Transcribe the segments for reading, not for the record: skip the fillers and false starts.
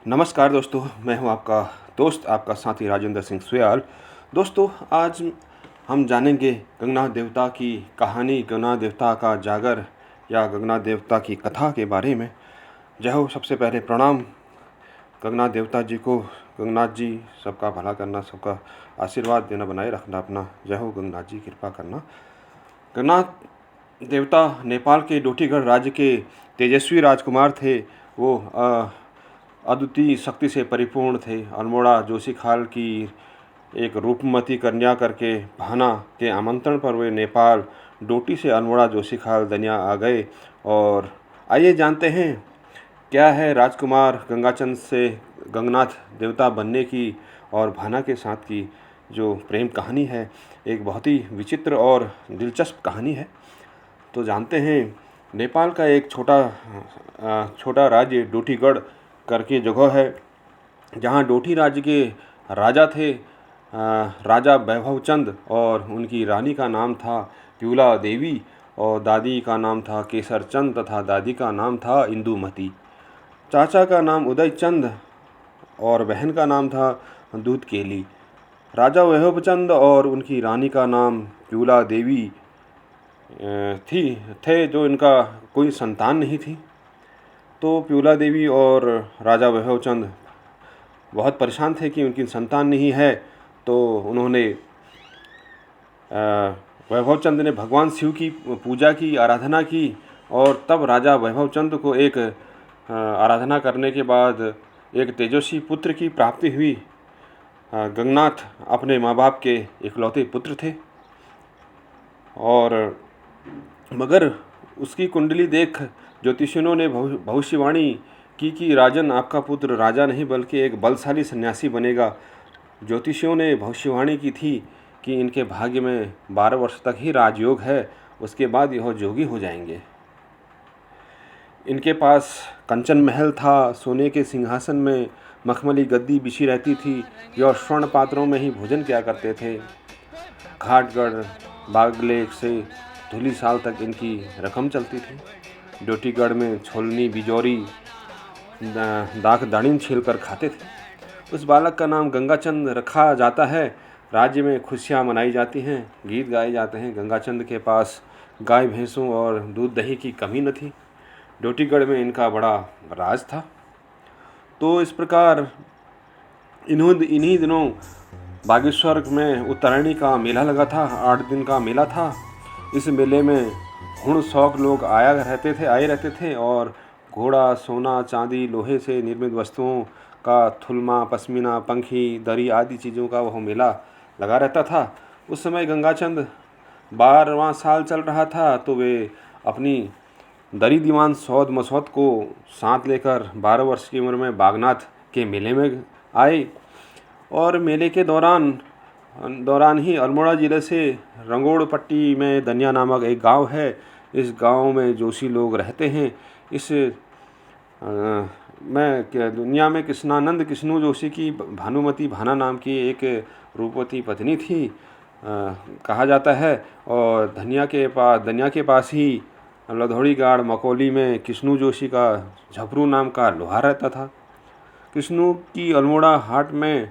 नमस्कार दोस्तों, मैं हूं आपका दोस्त, आपका साथी राजेंद्र सिंह सुयाल। दोस्तों, आज हम जानेंगे गंगनाथ देवता की कहानी, गंगनाथ देवता का जागर या गंगनाथ देवता की कथा के बारे में। जय हो। सबसे पहले प्रणाम गंगनाथ देवता जी को। गंगनाथ जी सबका भला करना, सबका आशीर्वाद देना, बनाए रखना अपना। जय हो गंगनाथ जी, कृपा करना। गंगनाथ देवता नेपाल के डोटीगढ़ राज्य के तेजस्वी राजकुमार थे। वो अद्वितीय शक्ति से परिपूर्ण थे। अल्मोड़ा जोशीखाल की एक रूपमती कन्या करके भाना के आमंत्रण पर वे नेपाल डोटी से अल्मोड़ा जोशीखाल दनिया आ गए। और आइए जानते हैं क्या है राजकुमार गंगाचंद से गंगनाथ देवता बनने की और भाना के साथ की जो प्रेम कहानी है। एक बहुत ही विचित्र और दिलचस्प कहानी है। तो जानते हैं। नेपाल का एक छोटा राज्य डोटीगढ़ करके जगह है, जहाँ डोटी राज्य के राजा थे राजा वैभवचंद, और उनकी रानी का नाम था प्यूला देवी, और दादी का नाम था केसर चंद तथा दादी का नाम था इंदुमती। चाचा का नाम उदय चंद और बहन का नाम था दूध केली। राजा वैभवचंद और उनकी रानी का नाम प्यूला देवी थे, जो इनका कोई संतान नहीं थी। तो प्यूला देवी और राजा वैभवचंद बहुत परेशान थे कि उनकी संतान नहीं है। तो उन्होंने वैभवचंद ने भगवान शिव की पूजा की, आराधना की, और तब राजा वैभवचंद को एक आराधना करने के बाद एक तेजस्वी पुत्र की प्राप्ति हुई। गंगनाथ अपने माँ बाप के इकलौते पुत्र थे, और मगर उसकी कुंडली देख ज्योतिषियों ने भविष्यवाणी की कि राजन, आपका पुत्र राजा नहीं बल्कि एक बलशाली सन्यासी बनेगा। ज्योतिषियों ने भविष्यवाणी की थी कि इनके भाग्य में 12 वर्ष तक ही राजयोग है, उसके बाद यह जोगी हो जाएंगे। इनके पास कंचन महल था, सोने के सिंहासन में मखमली गद्दी बिछी रहती थी। यह स्वर्ण पात्रों में ही भोजन किया करते थे। घाटगढ़ बागले से धुली साल तक इनकी रकम चलती थी। डोटीगढ़ में छोलनी बिजौरी दाख दाड़िम छील कर खाते थे। उस बालक का नाम गंगाचंद रखा जाता है। राज्य में खुशियाँ मनाई जाती हैं, गीत गाए जाते हैं। गंगाचंद के पास गाय भैंसों और दूध दही की कमी न थी। डोटीगढ़ में इनका बड़ा राज था। तो इस प्रकार इन्हीं दिनों बागेश्वर में उत्तरायणी का मेला लगा था। 8 दिन का मेला था। इस मेले में हुण शौक लोग आए रहते थे, और घोड़ा, सोना, चांदी, लोहे से निर्मित वस्तुओं का, थुलमा, पश्मीना, पंखी, दरी आदि चीज़ों का वह मेला लगा रहता था। उस समय गंगाचंद 12वां साल चल रहा था। तो वे अपनी दरी दीवान सौद मसौद को साथ लेकर 12 वर्ष की उम्र में बागनाथ के मेले में आए। और मेले के दौरान ही अल्मोड़ा ज़िले से रंगोड़पट्टी में दनिया नामक एक गांव है। इस गांव में जोशी लोग रहते हैं। इस दुनिया में कृष्णानंद कृष्णू जोशी की भानुमती भाना नाम की एक रूपवती पत्नी थी, कहा जाता है। और दनिया के पास ही लधौड़ी गाड़ मकोली में कृष्णू जोशी का झपरू नाम का लोहार रहता था। कृष्णू की अल्मोड़ा हाट में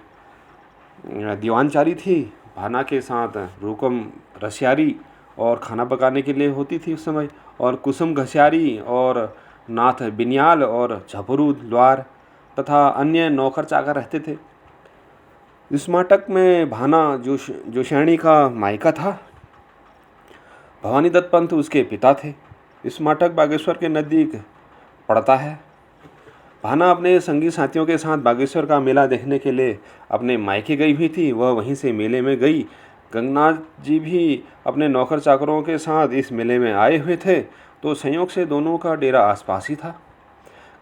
दीवानचारी थी। भाना के साथ रुकम रसियारी और खाना पकाने के लिए होती थी उस समय, और कुसुम घसियारी और नाथ बिनियाल और झपरू द्वार तथा अन्य नौकर चाकर रहते थे। इस माटक में भाना जोशैनी का मायका था। भवानी दत्त पंत उसके पिता थे। इस माटक बागेश्वर के नज़दीक पड़ता है। भाना अपने संगी साथियों के साथ बागेश्वर का मेला देखने के लिए अपने मायके गई हुई थी। वह वहीं से मेले में गई। गंगनाथ जी भी अपने नौकर चाकरों के साथ इस मेले में आए हुए थे। तो संयोग से दोनों का डेरा आसपास ही था।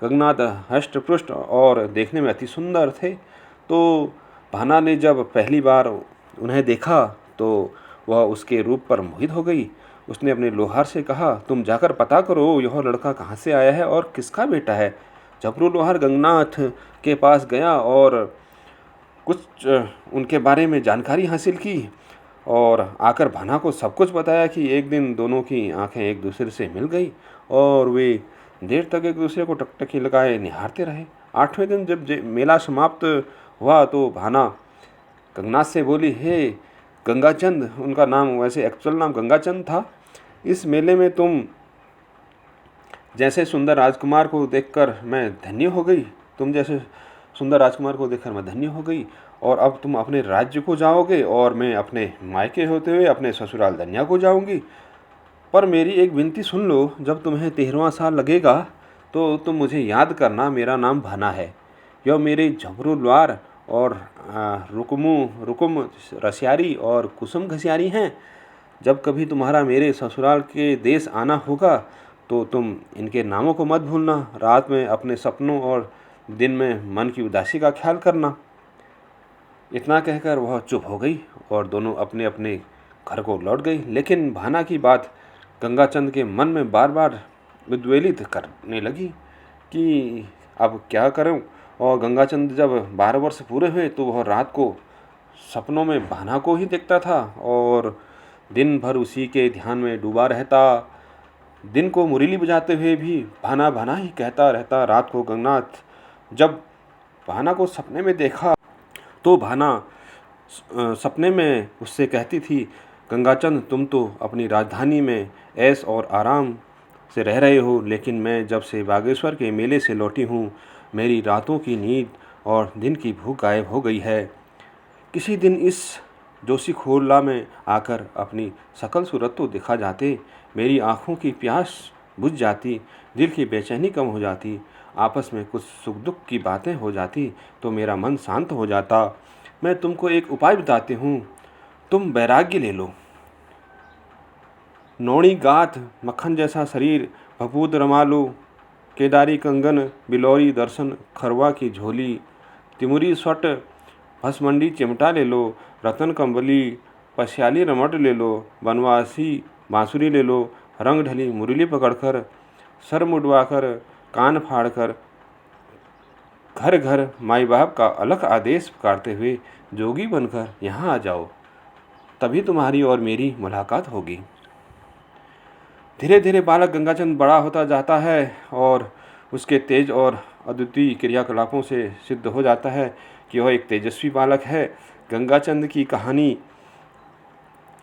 गंगनाथ हष्ट पुष्ट और देखने में अति सुंदर थे। तो भाना ने जब पहली बार उन्हें देखा तो वह उसके रूप पर मोहित हो गई। उसने अपने लोहार से कहा, तुम जाकर पता करो यह लड़का कहाँ से आया है और किसका बेटा है। झपरू लोहार गंगनाथ के पास गया और कुछ उनके बारे में जानकारी हासिल की, और आकर भाना को सब कुछ बताया कि एक दिन दोनों की आंखें एक दूसरे से मिल गई और वे देर तक एक दूसरे को टकटकी लगाए निहारते रहे। 8वें दिन जब मेला समाप्त हुआ तो भाना गंगनाथ से बोली, हे गंगाचंद, उनका नाम वैसे एक्चुअल नाम गंगाचंद था, इस मेले में तुम जैसे सुंदर राजकुमार को देखकर मैं धन्य हो गई, तुम जैसे सुंदर राजकुमार को देखकर मैं धन्य हो गई, और अब तुम अपने राज्य को जाओगे और मैं अपने मायके होते हुए अपने ससुराल धन्या को जाऊंगी। पर मेरी एक विनती सुन लो, जब तुम्हें 13वां साल लगेगा तो तुम मुझे याद करना, मेरा नाम भाना है। यह मेरे झबरू ल्वार और रुकुम रसियारी और कुसुम घसियारी हैं। जब कभी तुम्हारा मेरे ससुराल के देश आना होगा तो तुम इनके नामों को मत भूलना। रात में अपने सपनों और दिन में मन की उदासी का ख्याल करना। इतना कहकर वह चुप हो गई और दोनों अपने अपने घर को लौट गई। लेकिन भाना की बात गंगाचंद के मन में बार बार उद्वेलित करने लगी कि अब क्या करूं। और गंगाचंद जब 12 वर्ष पूरे हुए तो वह रात को सपनों में भाना को ही देखता था और दिन भर उसी के ध्यान में डूबा रहता। दिन को मुरली बजाते हुए भी भाना भाना ही कहता रहता। रात को गंगनाथ जब भाना को सपने में देखा तो भाना सपने में उससे कहती थी, गंगाचंद, तुम तो अपनी राजधानी में ऐश और आराम से रह रहे हो, लेकिन मैं जब से बागेश्वर के मेले से लौटी हूँ, मेरी रातों की नींद और दिन की भूख गायब हो गई है। किसी दिन इस जोशी खोला में आकर अपनी सकल सूरत तो दिखा जाते, मेरी आँखों की प्यास बुझ जाती, दिल की बेचैनी कम हो जाती, आपस में कुछ सुख दुख की बातें हो जाती तो मेरा मन शांत हो जाता। मैं तुमको एक उपाय बताती हूँ, तुम वैराग्य ले लो। नौड़ी गाथ, मक्खन जैसा शरीर, भपूत रमालू, केदारी कंगन, बिलौरी दर्शन, खरवा की झोली, तिमुरी स्वट, भसमंडी चिमटा ले लो, रतन कंबली, पश्याली रमट ले लो, बनवासी बांसुरी ले लो, रंग ढली मुरली पकड़कर, सर मुडवाकर, कान फाड़कर घर घर माई बाप का अलख आदेश पुकारते हुए जोगी बनकर यहाँ आ जाओ, तभी तुम्हारी और मेरी मुलाकात होगी। धीरे धीरे बालक गंगाचंद बड़ा होता जाता है और उसके तेज और अद्वितीय क्रियाकलापों से सिद्ध हो जाता है कि वह एक तेजस्वी बालक है। गंगाचंद की कहानी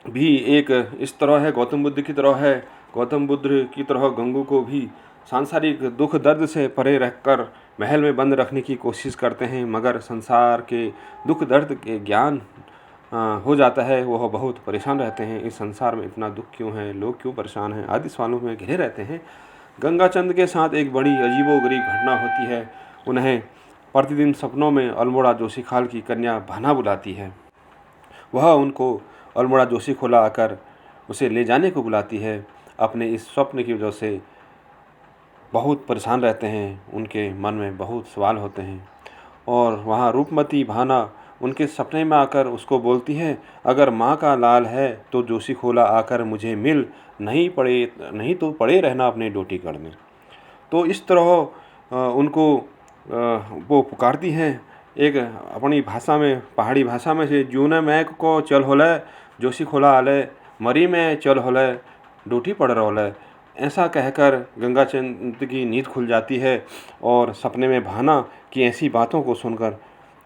भी एक इस तरह है, गौतम बुद्ध की तरह है। गौतम बुद्ध की तरह गंगू को भी सांसारिक दुख दर्द से परे रहकर महल में बंद रखने की कोशिश करते हैं, मगर संसार के दुख दर्द के ज्ञान हो जाता है। वह बहुत परेशान रहते हैं, इस संसार में इतना दुख क्यों है, लोग क्यों परेशान हैं आदि सवालों में घिरे रहते हैं। गंगाचंद के साथ एक बड़ी अजीबोगरीब घटना होती है। उन्हें प्रतिदिन सपनों में अल्मोड़ा जोशीखाल की कन्या भाना बुलाती है। वह उनको अल्मोड़ा जोशीखोला आकर उसे ले जाने को बुलाती है। अपने इस स्वप्न की वजह से बहुत परेशान रहते हैं, उनके मन में बहुत सवाल होते हैं। और वहाँ रूपमती भाना उनके सपने में आकर उसको बोलती है, अगर माँ का लाल है तो जोशीखोला आकर मुझे मिल, नहीं तो पड़े रहना अपने डोटी गढ़ में। तो इस तरह उनको वो पुकारती हैं एक अपनी भाषा में, पहाड़ी भाषा में से, जूने मैक को चल होले जोशीखोला आले, मरी में चल होले डोटी पड़ रहोले। ऐसा कहकर गंगाचंद की नींद खुल जाती है और सपने में भाना की ऐसी बातों को सुनकर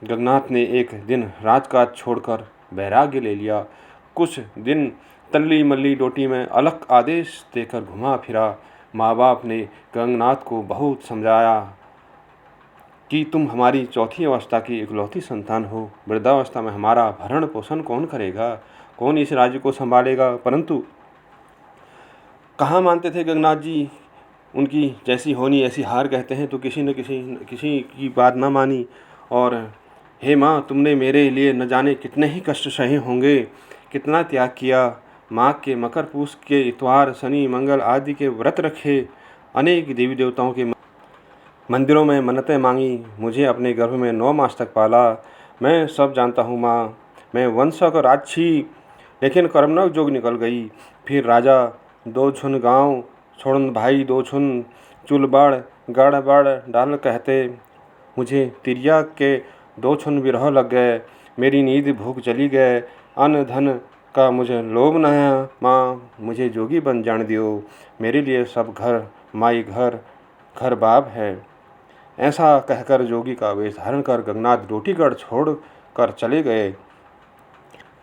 गंगनाथ ने एक दिन राजकाज छोड़कर वैराग्य ले लिया। कुछ दिन तल्ली मल्ली डोटी में अलग आदेश देकर घुमा फिरा। माँ बाप ने गंगनाथ को बहुत समझाया कि तुम हमारी चौथी अवस्था की इकलौती संतान हो, वृद्धावस्था में हमारा भरण पोषण कौन करेगा, कौन इस राज्य को संभालेगा। परंतु कहाँ मानते थे गंगनाथ जी, उनकी जैसी होनी ऐसी हार कहते हैं। तो किसी न किसी की बात ना मानी और हे माँ, तुमने मेरे लिए न जाने कितने ही कष्ट सहे होंगे, कितना त्याग किया। माघ के मकर पूस के इतवार, शनि मंगल आदि के व्रत रखे, अनेक देवी देवताओं के मंदिरों में मन्नतें मांगी, मुझे अपने गर्भ में 9 मास तक पाला। मैं सब जानता हूँ माँ, मैं वंशक राक्षी, लेकिन कर्मनक जोग निकल गई। फिर राजा 2 छुन गाँव छोड़न भाई 2 छुन चुलबड़ गड़बड़ डाल कहते, मुझे तिरिया के 2 छुन विरह लग गए। मेरी नींद भूख चली गए, अन्न धन का मुझे लोभ न है। माँ, मुझे जोगी बन जान दियो, मेरे लिए सब घर माई घर घर बाप है। ऐसा कहकर जोगी का वेश धारण कर गंगनाथ डोटीगढ़ छोड़ कर चले गए।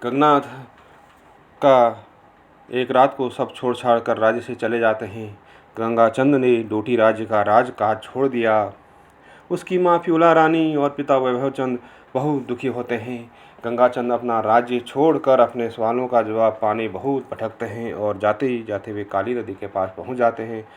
गंगनाथ का एक रात को सब छोड़ छाड़ कर राज्य से चले जाते हैं। गंगाचंद ने डोटी राज्य का राजकाज छोड़ दिया। उसकी माँ फ्यूला रानी और पिता वैभवचंद बहुत दुखी होते हैं। गंगाचंद अपना राज्य छोड़कर अपने सवालों का जवाब पाने बहुत भटकते हैं और जाते ही जाते वे काली नदी के पास पहुंच जाते हैं।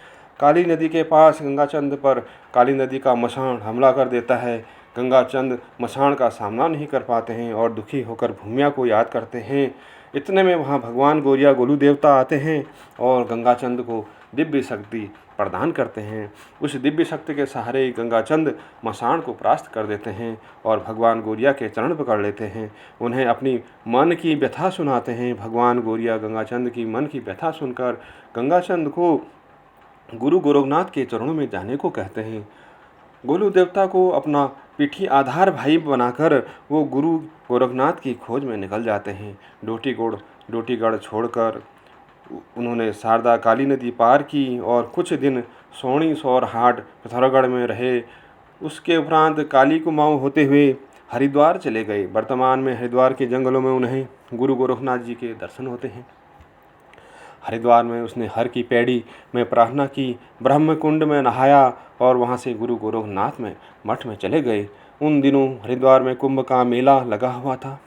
काली नदी के पास गंगाचंद पर काली नदी का मसान हमला कर देता है। गंगाचंद मसान का सामना नहीं कर पाते हैं और दुखी होकर भूमिया को याद करते हैं। इतने में वहाँ भगवान गौरिया गोलू देवता आते हैं और गंगाचंद को दिव्य शक्ति प्रदान करते हैं। उस दिव्य शक्ति के सहारे गंगाचंद मसान को परास्त कर देते हैं और भगवान गौरिया के चरण पकड़ लेते हैं। उन्हें अपनी मन की व्यथा सुनाते हैं। भगवान गौरिया गंगाचंद की मन की व्यथा सुनकर गंगाचंद को गुरु गोरखनाथ के चरणों में जाने को कहते हैं। गोलू देवता को अपना पीठी आधार भाई बनाकर वो गुरु गोरखनाथ की खोज में निकल जाते हैं। डोटीगढ़ छोड़कर उन्होंने शारदा काली नदी पार की और कुछ दिन सोनी सोरहाट पिथौरागढ़ में रहे। उसके उपरांत काली कुमाऊँ होते हुए हरिद्वार चले गए। वर्तमान में हरिद्वार के जंगलों में उन्हें गुरु गोरखनाथ जी के दर्शन होते हैं। हरिद्वार में उसने हर की पैड़ी में प्रार्थना की, ब्रह्मकुंड में नहाया और वहाँ से गुरु गोरखनाथ में मठ में चले गए। उन दिनों हरिद्वार में कुंभ का मेला लगा हुआ था।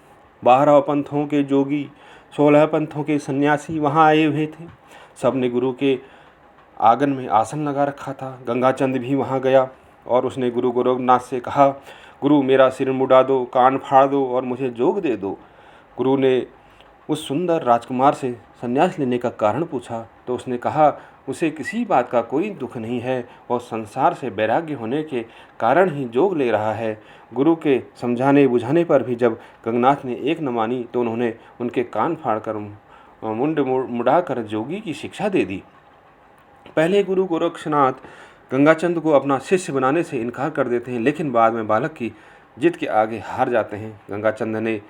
12 पंथों के जोगी, 16 पंथों के सन्यासी वहाँ आए हुए थे। सब ने गुरु के आंगन में आसन लगा रखा था। गंगाचंद भी वहाँ गया और उसने गुरु गोरखनाथ से कहा, गुरु मेरा सिर मुड़ा दो, कान फाड़ दो और मुझे जोग दे दो। गुरु ने उस सुंदर राजकुमार से संन्यास लेने का कारण पूछा तो उसने कहा उसे किसी बात का कोई दुख नहीं है और संसार से वैराग्य होने के कारण ही जोग ले रहा है। गुरु के समझाने बुझाने पर भी जब गंगनाथ ने एक न मानी तो उन्होंने उनके कान फाड़कर मुंड मुड़ाकर जोगी की शिक्षा दे दी। पहले गुरु गोरक्षनाथ गंगाचंद को अपना शिष्य बनाने से इनकार कर देते हैं, लेकिन बाद में बालक की जिद के आगे हार जाते हैं।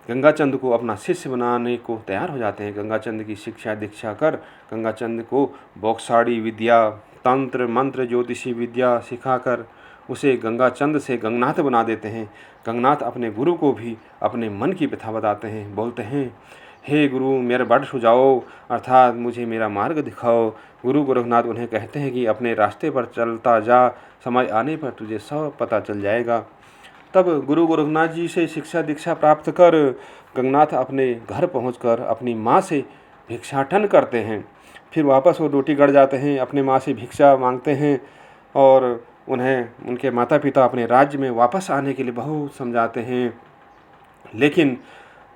गंगाचंद को अपना शिष्य बनाने को तैयार हो जाते हैं। गंगाचंद की शिक्षा दीक्षा कर गंगाचंद को बौखसाड़ी विद्या, तंत्र मंत्र, ज्योतिषी विद्या सिखाकर उसे गंगाचंद से गंगनाथ बना देते हैं। गंगनाथ अपने गुरु को भी अपने मन की व्यथा बताते हैं। बोलते हैं, हे गुरु मेरा बड़ सुझाओ, अर्थात मुझे मेरा मार्ग दिखाओ। गुरु गोरखनाथ उन्हें कहते हैं कि अपने रास्ते पर चलता जा, समय आने पर तुझे सब पता चल जाएगा। तब गुरु गोरखनाथ जी से शिक्षा दीक्षा प्राप्त कर गंगनाथ अपने घर पहुंचकर अपनी माँ से भिक्षाटन करते हैं। फिर वापस वो डोटीगढ़ जाते हैं, अपने माँ से भिक्षा मांगते हैं और उन्हें उनके माता पिता अपने राज्य में वापस आने के लिए बहुत समझाते हैं, लेकिन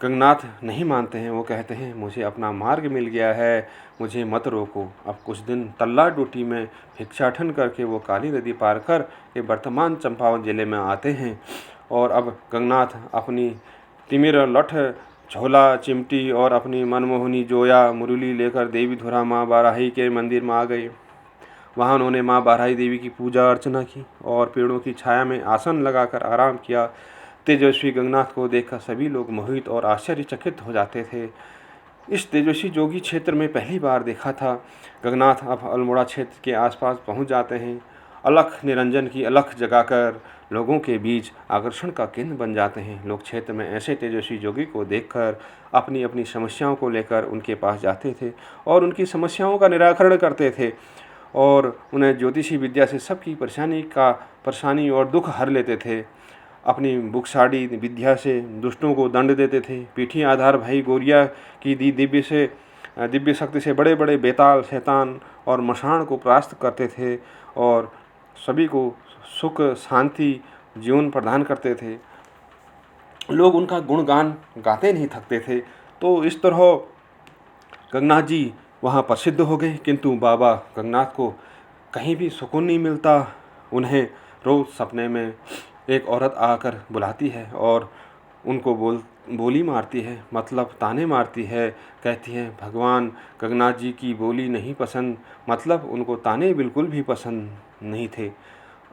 गंगनाथ नहीं मानते हैं। वो कहते हैं मुझे अपना मार्ग मिल गया है, मुझे मत रोको। अब कुछ दिन तल्ला डोटी में भिक्षाटन करके वो काली नदी पार कर के वर्तमान चंपावत जिले में आते हैं और अब गंगनाथ अपनी तिमिर लठ, झोला, चिमटी और अपनी मनमोहनी जोया मुरली लेकर देवी धुरा माँ बाराही के मंदिर में आ गए। वहाँ उन्होंने माँ बाराही देवी की पूजा अर्चना की और पेड़ों की छाया में आसन लगाकर आराम किया। तेजस्वी गंगनाथ को देखकर सभी लोग मोहित और आश्चर्यचकित हो जाते थे। इस तेजस्वी जोगी क्षेत्र में पहली बार देखा था। गंगनाथ अब अल्मोड़ा क्षेत्र के आसपास पहुंच जाते हैं। अलख निरंजन की अलख जगाकर लोगों के बीच आकर्षण का केंद्र बन जाते हैं। लोग क्षेत्र में ऐसे तेजस्वी जोगी को देखकर अपनी अपनी समस्याओं को लेकर उनके पास जाते थे और उनकी समस्याओं का निराकरण करते थे और उन्हें ज्योतिषी विद्या से सबकी परेशानी और दुख हर लेते थे। अपनी बुकसाड़ी विद्या से दुष्टों को दंड देते थे। पीठी आधार भाई गौरिया की दी दिव्य शक्ति से बड़े बड़े बेताल, शैतान और मशान को परास्त करते थे और सभी को सुख शांति जीवन प्रदान करते थे। लोग उनका गुणगान गाते नहीं थकते थे। तो इस तरह गंगनाथ जी वहाँ प्रसिद्ध हो गए, किंतु बाबा गंगनाथ को कहीं भी सुकून नहीं मिलता। उन्हें रोज़ सपने में एक औरत आकर बुलाती है और उनको बोली मारती है, मतलब ताने मारती है। कहती है भगवान गंगनाथ जी की बोली नहीं पसंद, मतलब उनको ताने बिल्कुल भी पसंद नहीं थे।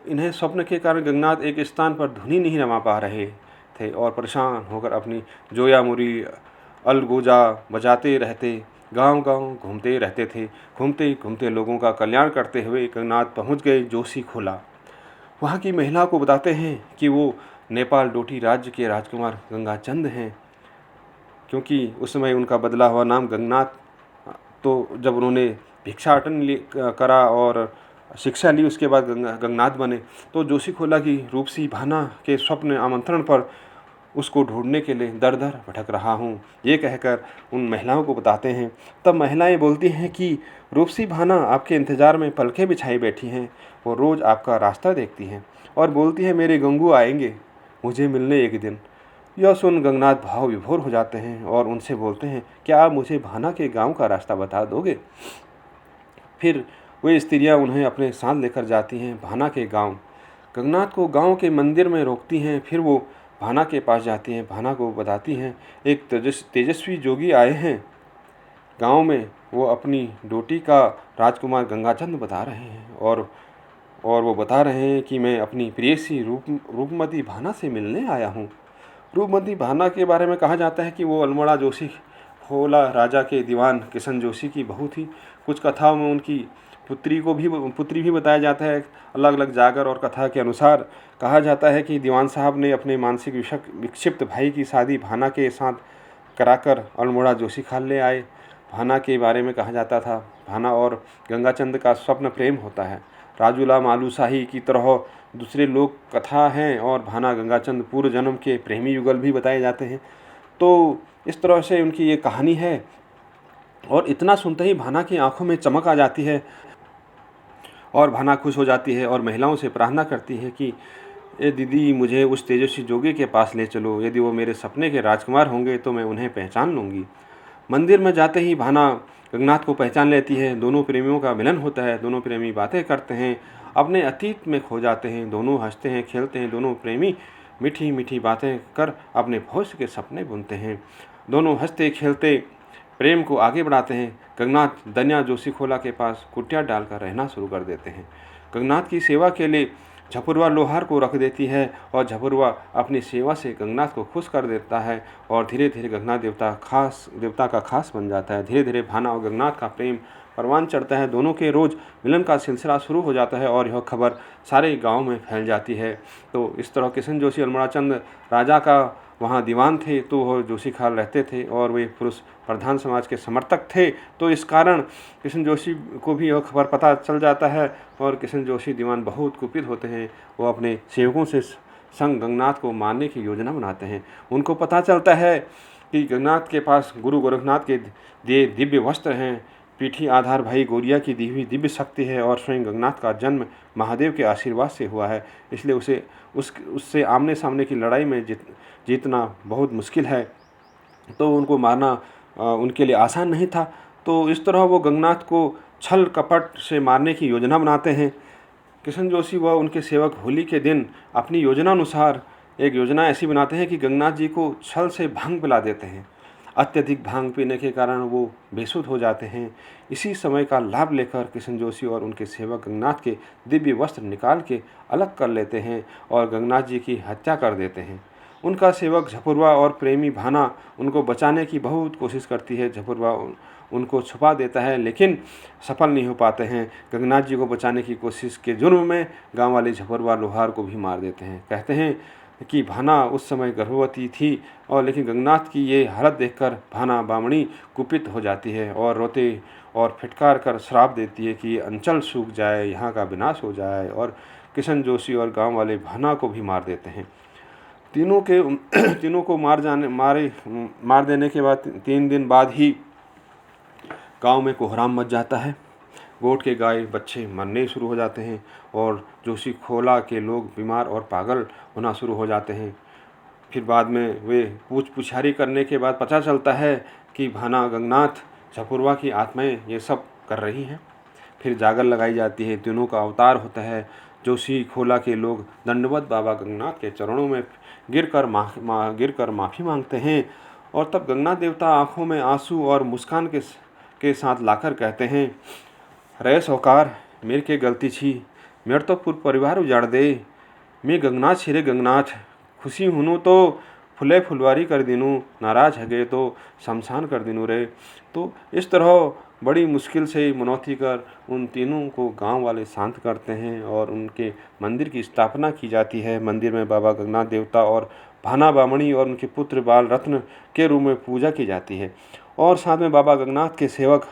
इन्हें स्वप्न के कारण गंगनाथ एक स्थान पर धुनी नहीं रमा पा रहे थे और परेशान होकर अपनी जोया मुरी अलगोजा बजाते रहते, गांव-गांव घूमते रहते थे। घूमते घूमते लोगों का कल्याण करते हुए गंगनाथ पहुंच गए जोशी खोला। वहाँ की महिला को बताते हैं कि वो नेपाल डोटी राज्य के राजकुमार गंगाचंद हैं, क्योंकि उस समय उनका बदला हुआ नाम गंगनाथ। तो जब उन्होंने भिक्षाटन करा और शिक्षा ली, उसके बाद गंगनाथ बने। तो जोशी खोला की रूपसी भाना के स्वप्न आमंत्रण पर उसको ढूंढने के लिए दर दर भटक रहा हूँ, ये कहकर उन महिलाओं को बताते हैं। तब महिलाएं बोलती हैं कि रूपसी भाना आपके इंतज़ार में पलकें बिछाई बैठी हैं, वो रोज़ आपका रास्ता देखती हैं और बोलती है मेरे गंगू आएंगे मुझे मिलने एक दिन। यह सुन गंगनाथ भाव विभोर हो जाते हैं और उनसे बोलते हैं, क्या आप मुझे भाना के गांव का रास्ता बता दोगे? फिर वे स्त्रियां उन्हें अपने साथ लेकर जाती हैं भाना के गांव। गंगनाथ को गांव के मंदिर में रोकती हैं, फिर वो भाना के पास जाती हैं। भाना को बताती हैं, एक तेजस्वी जोगी आए हैं गांव में, वो अपनी डोटी का राजकुमार गंगाचंद बता रहे हैं और वो बता रहे हैं कि मैं अपनी प्रेयसी रूपमती भाना से मिलने आया हूँ। रूपमती भाना के बारे में कहा जाता है कि वो अल्मोड़ा जोशी खोला राजा के दीवान किशन जोशी की बहू थी। कुछ कथाओं में उनकी पुत्री भी बताया जाता है। अलग अलग जागर और कथा के अनुसार कहा जाता है कि दीवान साहब ने अपने मानसिक विक्षिप्त भाई की शादी भाना के साथ कराकर अल्मोड़ा जोशी खाल ले आए। भाना के बारे में कहा जाता था, भाना और गंगाचंद का स्वप्न प्रेम होता है। राजूला मालूशाही की तरह दूसरे लोक कथा हैं और भाना गंगाचंद पूर्व जन्म के प्रेमी युगल भी बताए जाते हैं। तो इस तरह से उनकी ये कहानी है। और इतना सुनते ही भाना की आंखों में चमक आ जाती है और भाना खुश हो जाती है और महिलाओं से प्रार्थना करती है कि ए दीदी, मुझे उस तेजस्वी जोगी के पास ले चलो, यदि वो मेरे सपने के राजकुमार होंगे तो मैं उन्हें पहचान लूँगी। मंदिर में जाते ही भाना गंगनाथ को पहचान लेती है। दोनों प्रेमियों का मिलन होता है। दोनों प्रेमी बातें करते हैं, अपने अतीत में खो जाते हैं। दोनों हंसते हैं, खेलते हैं। दोनों प्रेमी मीठी मीठी बातें कर अपने भविष्य के सपने बुनते हैं। दोनों हंसते खेलते प्रेम को आगे बढ़ाते हैं। गंगनाथ दन्या जोशी खोला के पास कुटिया डालकर रहना शुरू कर देते हैं। गंगनाथ की सेवा के लिए झपुरवा लोहार को रख देती है और झपुरवा अपनी सेवा से गंगनाथ को खुश कर देता है और धीरे धीरे गंगनाथ देवता का खास बन जाता है। धीरे धीरे भाना और गंगनाथ का प्रेम परवान चढ़ता है। दोनों के रोज़ मिलन का सिलसिला शुरू हो जाता है और यह खबर सारे गांव में फैल जाती है। तो इस तरह किशन जोशी अल्मोड़ा चंद राजा का वहाँ दीवान थे, तो वह जोशी खाल रहते थे और वे पुरुष प्रधान समाज के समर्थक थे। तो इस कारण किशन जोशी को भी यह खबर पता चल जाता है और किशन जोशी दीवान बहुत कुपित होते हैं। वो अपने सेवकों से संग गंगनाथ को मारने की योजना बनाते हैं। उनको पता चलता है कि गंगनाथ के पास गुरु गोरखनाथ के दिए दिव्य वस्त्र हैं, पीठी आधार भाई गोरिया की दी हुई दिव्य शक्ति है और स्वयं गंगनाथ का जन्म महादेव के आशीर्वाद से हुआ है, इसलिए उससे आमने सामने की लड़ाई में जीतना बहुत मुश्किल है। तो उनको मारना उनके लिए आसान नहीं था। तो इस तरह वो गंगनाथ को छल कपट से मारने की योजना बनाते हैं। किशन जोशी व उनके सेवक होली के दिन अपनी योजना अनुसार एक योजना ऐसी बनाते हैं कि गंगनाथ जी को छल से भांग पिला देते हैं। अत्यधिक भांग पीने के कारण वो बेसुध हो जाते हैं। इसी समय का लाभ लेकर किशन जोशी और उनके सेवक गंगनाथ के दिव्य वस्त्र निकाल के अलग कर लेते हैं और गंगनाथ जी की हत्या कर देते हैं। उनका सेवक झपुरवा और प्रेमी भाना उनको बचाने की बहुत कोशिश करती है। झपुरवा उनको छुपा देता है लेकिन सफल नहीं हो पाते हैं। गंगनाथ जी को बचाने की कोशिश के जुर्म में गांव वाले झपुरवा लोहार को भी मार देते हैं। कहते हैं कि भाना उस समय गर्भवती थी और लेकिन गंगनाथ की ये हालत देखकर भाना बामणी कुपित हो जाती है और रोते और फिटकार कर श्राप देती है कि अंचल सूख जाए, यहाँ का विनाश हो जाए। और किशन जोशी और गांव वाले भाना को भी मार देते हैं। तीनों को मार देने के बाद 3 दिन बाद ही गांव में कोहराम मच जाता है। गोट के गाय बच्चे मरने शुरू हो जाते हैं और जोशी खोला के लोग बीमार और पागल होना शुरू हो जाते हैं। फिर बाद में वे पुछारी करने के बाद पता चलता है कि भाना गंगनाथ झपुरवा की आत्माएं ये सब कर रही हैं। फिर जागर लगाई जाती है, तीनों का अवतार होता है। जोशी खोला के लोग दंडवत बाबा गंगनाथ के चरणों में गिरकर माफ़ी मांगते हैं और तब गंगनाथ देवता आँखों में आंसू और मुस्कान के साथ लाकर कहते हैं, रे सौकार, मेरे के गलती छी, मेरे तो पूरा परिवार उजाड़ दे। मैं गंगनाथ छिरे गंगनाथ, खुशी हुनू तो फुलवारी कर दिनू, नाराज है गए तो शमशान कर दिनू रे। तो इस तरह बड़ी मुश्किल से मनौती कर उन तीनों को गांव वाले शांत करते हैं और उनके मंदिर की स्थापना की जाती है। मंदिर में बाबा गंगनाथ देवता और भाना बामणी और उनके पुत्र बाल रत्न के रूप में पूजा की जाती है और साथ में बाबा गंगनाथ के सेवक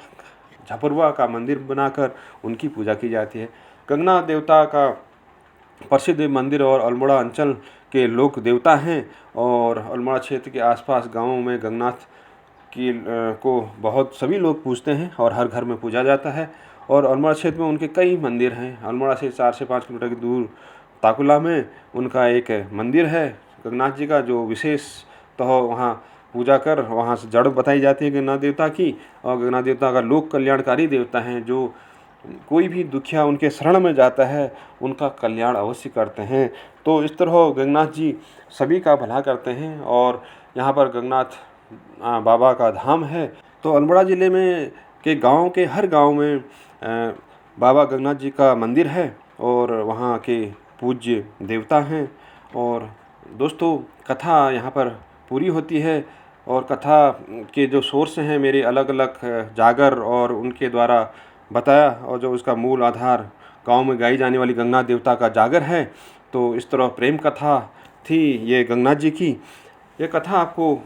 झपरवा का मंदिर बनाकर उनकी पूजा की जाती है। गंगनाथ देवता का प्रसिद्ध मंदिर और अल्मोड़ा अंचल के लोक देवता हैं और अल्मोड़ा क्षेत्र के आसपास गांवों में गंगनाथ की को बहुत सभी लोग पूजते हैं और हर घर में पूजा जाता है। और अल्मोड़ा क्षेत्र में उनके कई मंदिर हैं। अल्मोड़ा से 4 से 5 किलोमीटर की दूर ताकुला में उनका एक मंदिर है गंगनाथ जी का, जो विशेष तो वहाँ पूजा कर वहाँ से जड़ बताई जाती है गंगनाथ देवता की। और गंगनाथ देवता का लोक कल्याणकारी देवता हैं, जो कोई भी दुखिया उनके शरण में जाता है उनका कल्याण अवश्य करते हैं। तो इस तरह गंगनाथ जी सभी का भला करते हैं और यहाँ पर गंगनाथ बाबा का धाम है। तो अल्मोड़ा ज़िले में के गांव के हर गांव में बाबा गंगनाथ जी का मंदिर है और वहाँ के पूज्य देवता हैं। और दोस्तों, कथा यहाँ पर पूरी होती है और कथा के जो सोर्स हैं मेरे अलग अलग जागर और उनके द्वारा बताया, और जो उसका मूल आधार गांव में गाई जाने वाली गंगनाथ देवता का जागर है। तो इस तरह प्रेम कथा थी ये गंगनाथ जी की। ये कथा आपको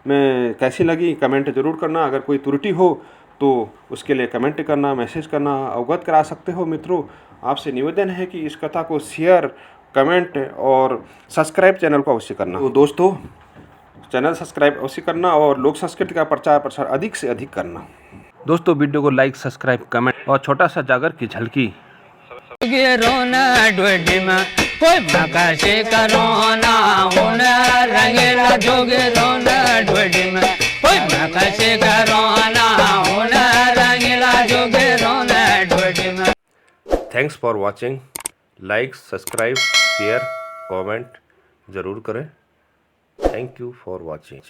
मैं कैसी लगी कमेंट ज़रूर करना। अगर कोई त्रुटि हो तो उसके लिए कमेंट करना, मैसेज करना, अवगत करा सकते हो। मित्रों, आपसे निवेदन है कि इस कथा को शेयर, कमेंट और सब्सक्राइब चैनल को अवश्य करना। तो दोस्तों, चैनल सब्सक्राइब अवश्य करना और लोक संस्कृति का प्रचार प्रसार अधिक से अधिक करना। दोस्तों, वीडियो को लाइक, सब्सक्राइब, कमेंट और छोटा सा जागर की झलकी। कोई मकाशी करोना होना रंगेला जोगे रोना ढोडी में, कोई मकाशी करोना होना रंगेला जोगे रोना ढोडी में। Thanks for watching. Like, subscribe, share, comment ज़रूर करें। Thank you for watching.